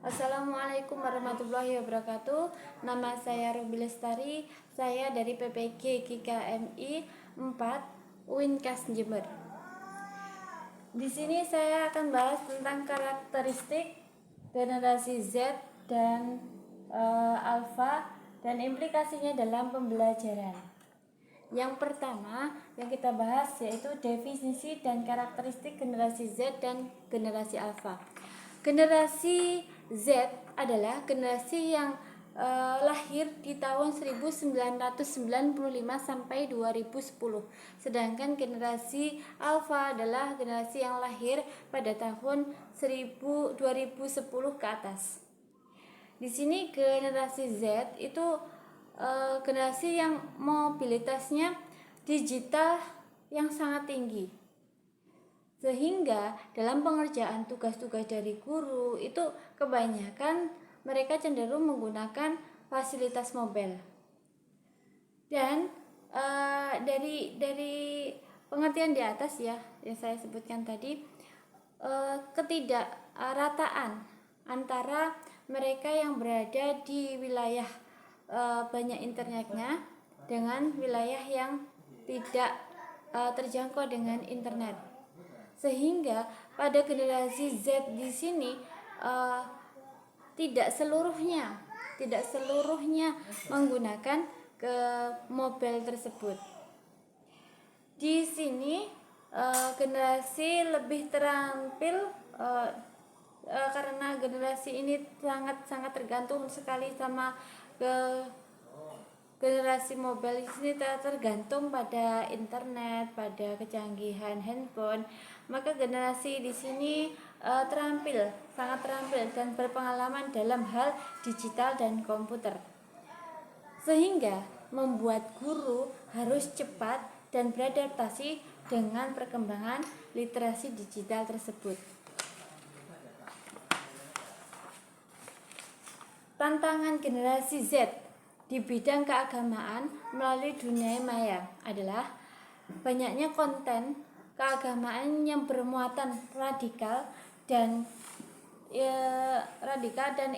Assalamualaikum warahmatullahi wabarakatuh. Nama saya Ruby Lestari. Saya dari PPG GKMI 4 Uinkas Jember. Di sini saya akan bahas tentang karakteristik generasi Z dan alpha dan implikasinya dalam pembelajaran. Yang pertama yang kita bahas yaitu definisi dan karakteristik generasi Z dan generasi alpha. Generasi Z adalah generasi yang lahir di tahun 1995 sampai 2010. Sedangkan generasi alpha adalah generasi yang lahir pada tahun 2010 ke atas. Di sini generasi Z itu generasi yang mobilitasnya digital yang sangat tinggi, sehingga dalam pengerjaan tugas-tugas dari guru itu kebanyakan mereka cenderung menggunakan fasilitas mobile. Dan dari pengertian di atas ya yang saya sebutkan tadi, ketidakrataan antara mereka yang berada di wilayah banyak internetnya dengan wilayah yang tidak terjangkau dengan internet, sehingga pada generasi Z di sini tidak seluruhnya menggunakan ke mobile tersebut. Di sini generasi lebih terampil karena generasi ini sangat tergantung sekali sama generasi mobile. Di sini tergantung pada internet, pada kecanggihan handphone. Maka generasi di sini sangat terampil dan berpengalaman dalam hal digital dan komputer, sehingga membuat guru harus cepat dan beradaptasi dengan perkembangan literasi digital tersebut. Tantangan generasi Z di bidang keagamaan melalui dunia maya adalah banyaknya konten keagamaan yang bermuatan radikal dan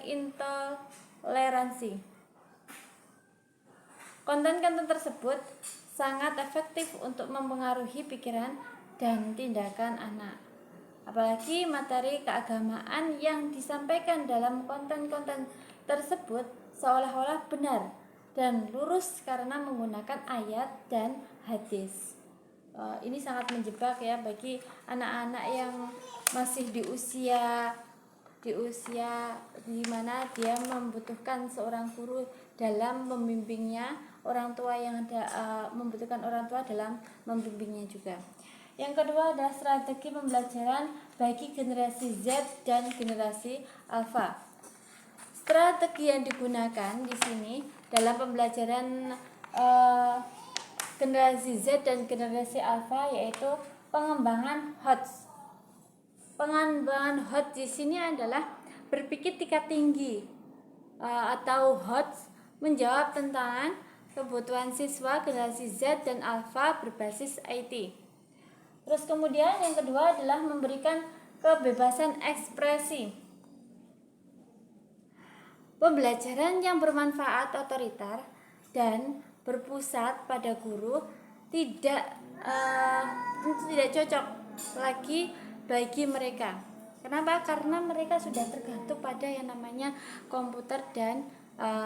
intoleransi. Konten-konten tersebut sangat efektif untuk mempengaruhi pikiran dan tindakan anak. Apalagi materi keagamaan yang disampaikan dalam konten-konten tersebut seolah-olah benar dan lurus karena menggunakan ayat dan hadis. Ini sangat menjebak ya bagi anak-anak yang masih di usia di mana dia membutuhkan seorang guru dalam membimbingnya, orang tua yang membutuhkan orang tua dalam membimbingnya juga. Yang kedua adalah strategi pembelajaran bagi generasi Z dan generasi alpha. Strategi yang digunakan di sini dalam pembelajaran generasi Z dan generasi alpha yaitu pengembangan HOTS. Pengembangan HOTS di sini adalah berpikir tingkat tinggi atau HOTS menjawab tantangan kebutuhan siswa generasi Z dan alpha berbasis IT. Terus kemudian yang kedua adalah memberikan kebebasan ekspresi. Pembelajaran yang bermanfaat otoriter dan berpusat pada guru tidak cocok lagi bagi mereka. Kenapa? Karena mereka sudah tergantung pada yang namanya komputer dan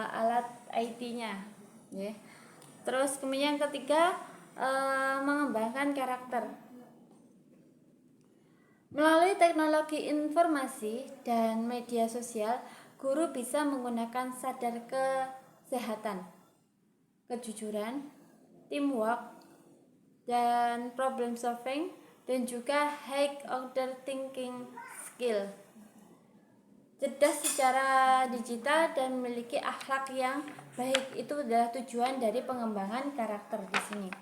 alat IT-nya. Ya. Terus kemudian yang ketiga mengembangkan karakter. Melalui teknologi informasi dan media sosial, guru bisa menggunakan sadar kesehatan, kejujuran, teamwork, dan problem solving, dan juga high order thinking skill. Cerdas secara digital dan memiliki akhlak yang baik, itu adalah tujuan dari pengembangan karakter di sini.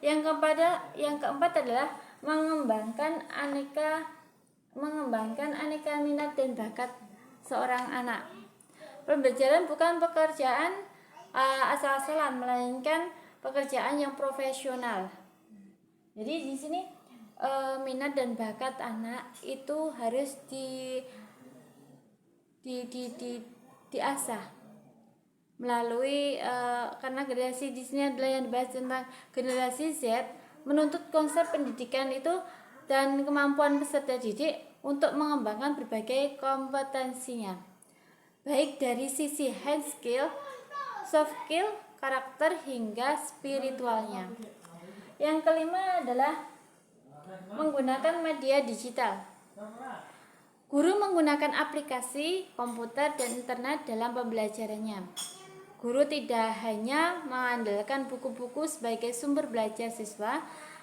Yang keempat adalah mengembangkan aneka minat dan bakat seorang anak. Pembelajaran bukan pekerjaan asal-asalan, melainkan pekerjaan yang profesional. Jadi di sini minat dan bakat anak itu harus diasah melalui karena generasi di sini adalah yang dibahas tentang generasi Z, menuntut konsep pendidikan itu dan kemampuan peserta didik untuk mengembangkan berbagai kompetensinya, baik dari sisi hard skill, soft skill, karakter hingga spiritualnya. Yang kelima adalah menggunakan media digital. Guru menggunakan aplikasi, komputer, dan internet dalam pembelajarannya. Guru tidak hanya mengandalkan buku-buku sebagai sumber belajar siswa,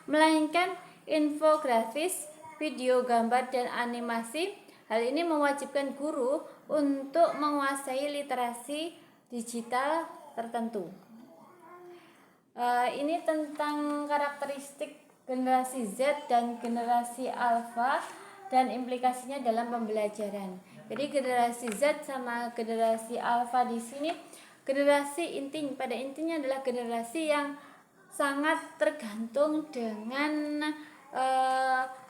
melainkan infografis, video, gambar, dan animasi. Hal ini mewajibkan guru untuk menguasai literasi digital tertentu. Ini tentang karakteristik generasi Z dan generasi Alpha dan implikasinya dalam pembelajaran. Jadi generasi Z sama generasi Alpha di sini generasi pada intinya adalah generasi yang sangat tergantung dengan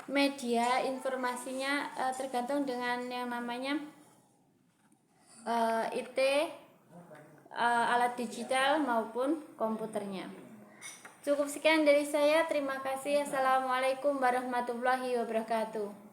media informasinya, tergantung dengan yang namanya IT, alat digital maupun komputernya. Cukup sekian dari saya. Terima kasih. Assalamualaikum warahmatullahi wabarakatuh.